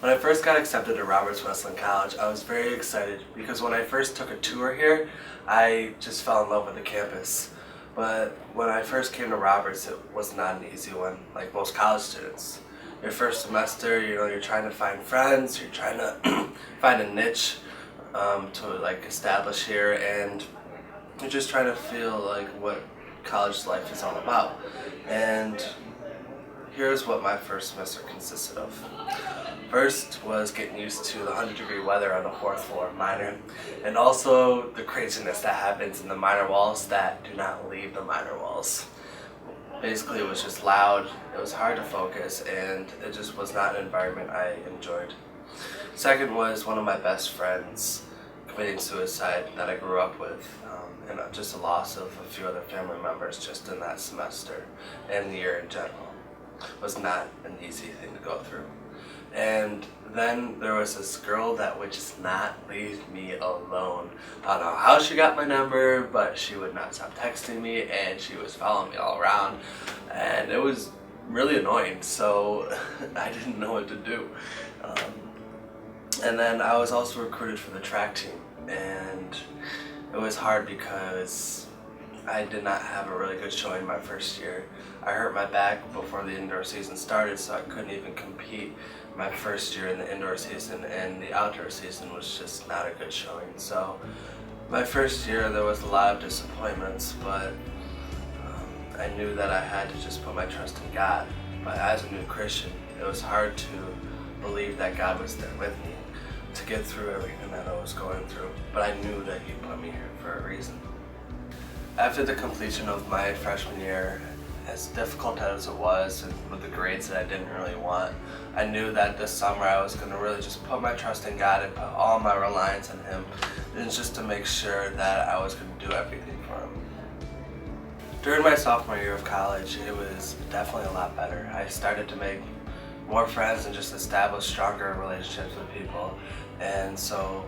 When I first got accepted to Wesleyan College, I was very excited because when I first took a tour here, I just fell in love with the campus. But when I first came to Roberts, it was not an easy one, like most college students. Your first semester, you're trying to find friends, you're trying to find a niche to establish here, and you're just trying to feel like what college life is all about. And here's what my first semester consisted of. First was getting used to the 100-degree weather on the 4th floor minor, and also the craziness that happens in the minor walls that do not leave the minor walls. Basically, it was just loud, it was hard to focus, and it just was not an environment I enjoyed. Second was one of my best friends committing suicide that I grew up with, and just a loss of a few other family members just in that semester and the year in general. It was not an easy thing to go through. And then there was this girl that would just not leave me alone. I don't know how she got my number, but she would not stop texting me, and she was following me all around, and it was really annoying, so I didn't know what to do. And then I was also recruited for the track team, and it was hard because I did not have a really good showing my first year. I hurt my back before the indoor season started, so I couldn't even compete my first year in the indoor season, and the outdoor season was just not a good showing. So my first year there was a lot of disappointments, but I knew that I had to just put my trust in God. But as a new Christian, it was hard to believe that God was there with me to get through everything that I was going through, but I knew that He put me here for a reason. After the completion of my freshman year, as difficult as it was and with the grades that I didn't really want, I knew that this summer I was going to really just put my trust in God and put all my reliance on Him, and just to make sure that I was going to do everything for Him. During my sophomore year of college, it was definitely a lot better. I started to make more friends and just establish stronger relationships with people, and so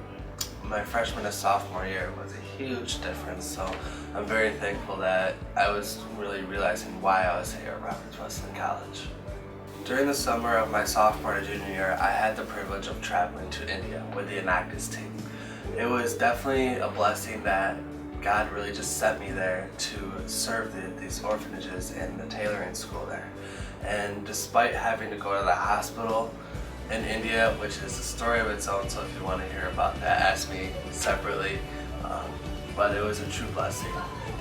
my freshman and sophomore year was a huge difference, so I'm very thankful that I was really realizing why I was here at Wesleyan College. During the summer of my sophomore and junior year, I had the privilege of traveling to India with the Enactus team. It was definitely a blessing that God really just sent me there to serve these orphanages and the tailoring school there. And despite having to go to the hospital in India, which is a story of its own, so if you want to hear about that, ask me separately. But it was a true blessing.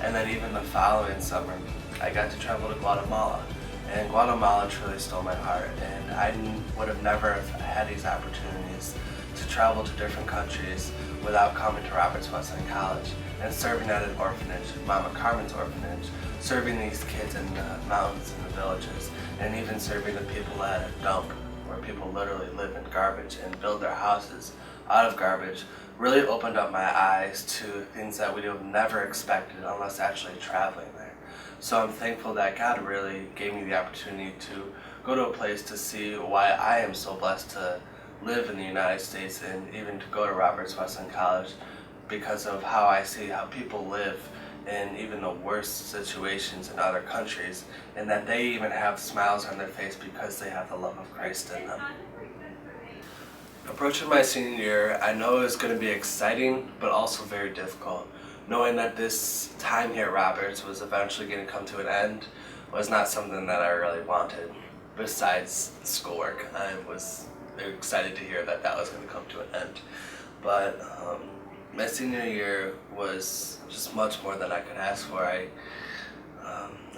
And then even the following summer, I got to travel to Guatemala. And Guatemala truly stole my heart. And I would have never had these opportunities to travel to different countries without coming to Wesleyan College and serving at an orphanage, Mama Carmen's orphanage, serving these kids in the mountains and the villages, and even serving the people at a dump where people literally live in garbage and build their houses out of garbage, really opened up my eyes to things that we would have never expected unless actually traveling there. So I'm thankful that God really gave me the opportunity to go to a place to see why I am so blessed to live in the United States and even to go to Wesleyan College, because of how I see how people live in even the worst situations in other countries, and that they even have smiles on their face because they have the love of Christ in them. Approaching my senior year, I know it was going to be exciting, but also very difficult. Knowing that this time here at Roberts was eventually going to come to an end was not something that I really wanted. Besides schoolwork, I was excited to hear that that was going to come to an end. But my senior year was just much more than I could ask for.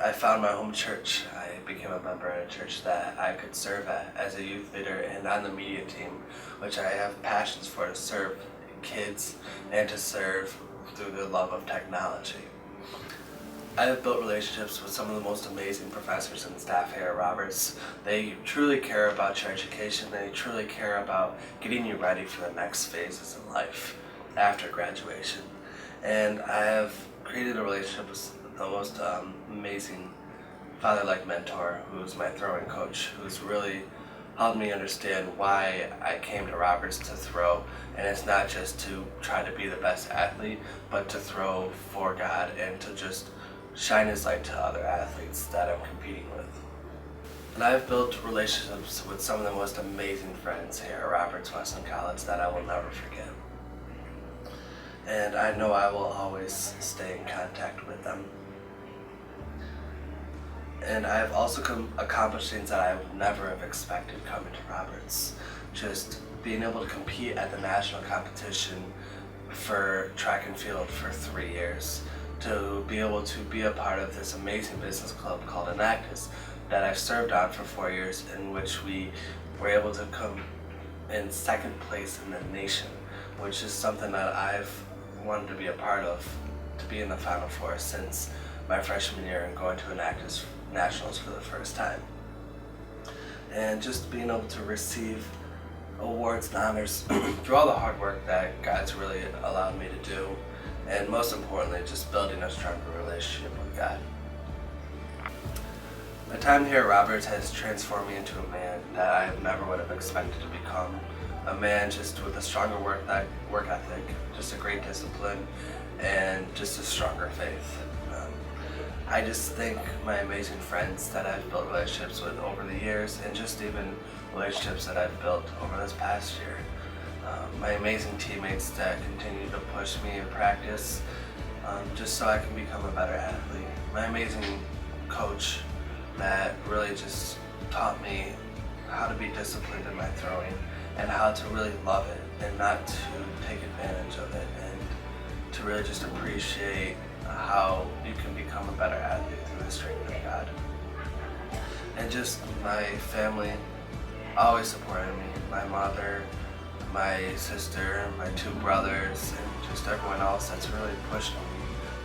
I found my home church. I became a member at a church that I could serve at as a youth leader and on the media team, which I have passions for, to serve kids and to serve through the love of technology. I have built relationships with some of the most amazing professors and staff here at Roberts. They truly care about your education. They truly care about getting you ready for the next phases in life after graduation. And I have created a relationship with the most amazing father-like mentor, who's my throwing coach, who's really helped me understand why I came to Roberts to throw. And it's not just to try to be the best athlete, but to throw for God and to just shine His light to other athletes that I'm competing with. And I've built relationships with some of the most amazing friends here at Roberts Wesleyan College that I will never forget. And I know I will always stay in contact with them. And I've also accomplished things that I would never have expected coming to Roberts. Just being able to compete at the national competition for track and field for 3 years, to be able to be a part of this amazing business club called Enactus that I've served on for 4 years, in which we were able to come in second place in the nation, which is something that I've wanted to be a part of, to be in the Final Four since my freshman year and going to Enactus Nationals for the first time. And just being able to receive awards and honors through all the hard work that God's really allowed me to do, and most importantly, just building a stronger relationship with God. My time here at Roberts has transformed me into a man that I never would have expected to become. A man just with a stronger work ethic, just a great discipline, and just a stronger faith. I just thank my amazing friends that I've built relationships with over the years, and just even relationships that I've built over this past year. My amazing teammates that continue to push me in practice, just so I can become a better athlete. My amazing coach that really just taught me how to be disciplined in my throwing and how to really love it and not to take advantage of it, and to really just appreciate how you can become a better athlete through the strength of God. And just my family always supported me. My mother, my sister, my 2 brothers, and just everyone else that's really pushed me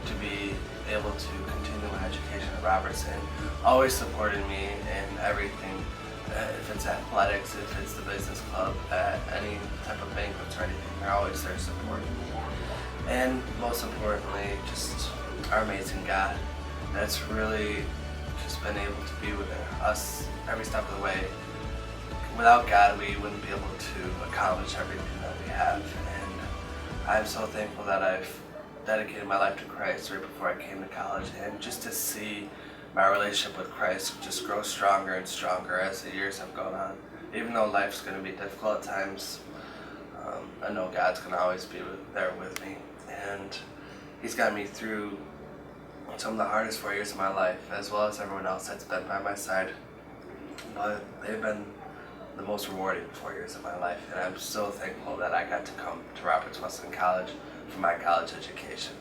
to be able to continue my education at Roberts, and always supported me in everything. If it's athletics, if it's the business club, at any type of banquets or anything, they're always there supporting me. And most importantly, just our amazing God that's really just been able to be with us every step of the way. Without God, we wouldn't be able to accomplish everything that we have. And I'm so thankful that I've dedicated my life to Christ right before I came to college, and just to see my relationship with Christ just grow stronger and stronger as the years have gone on. Even though life's going to be difficult at times, I know God's going to always be there with me. And He's got me through some of the hardest 4 years of my life, as well as everyone else that's been by my side. But they've been the most rewarding 4 years of my life, and I'm so thankful that I got to come to Roberts Wesleyan College for my college education.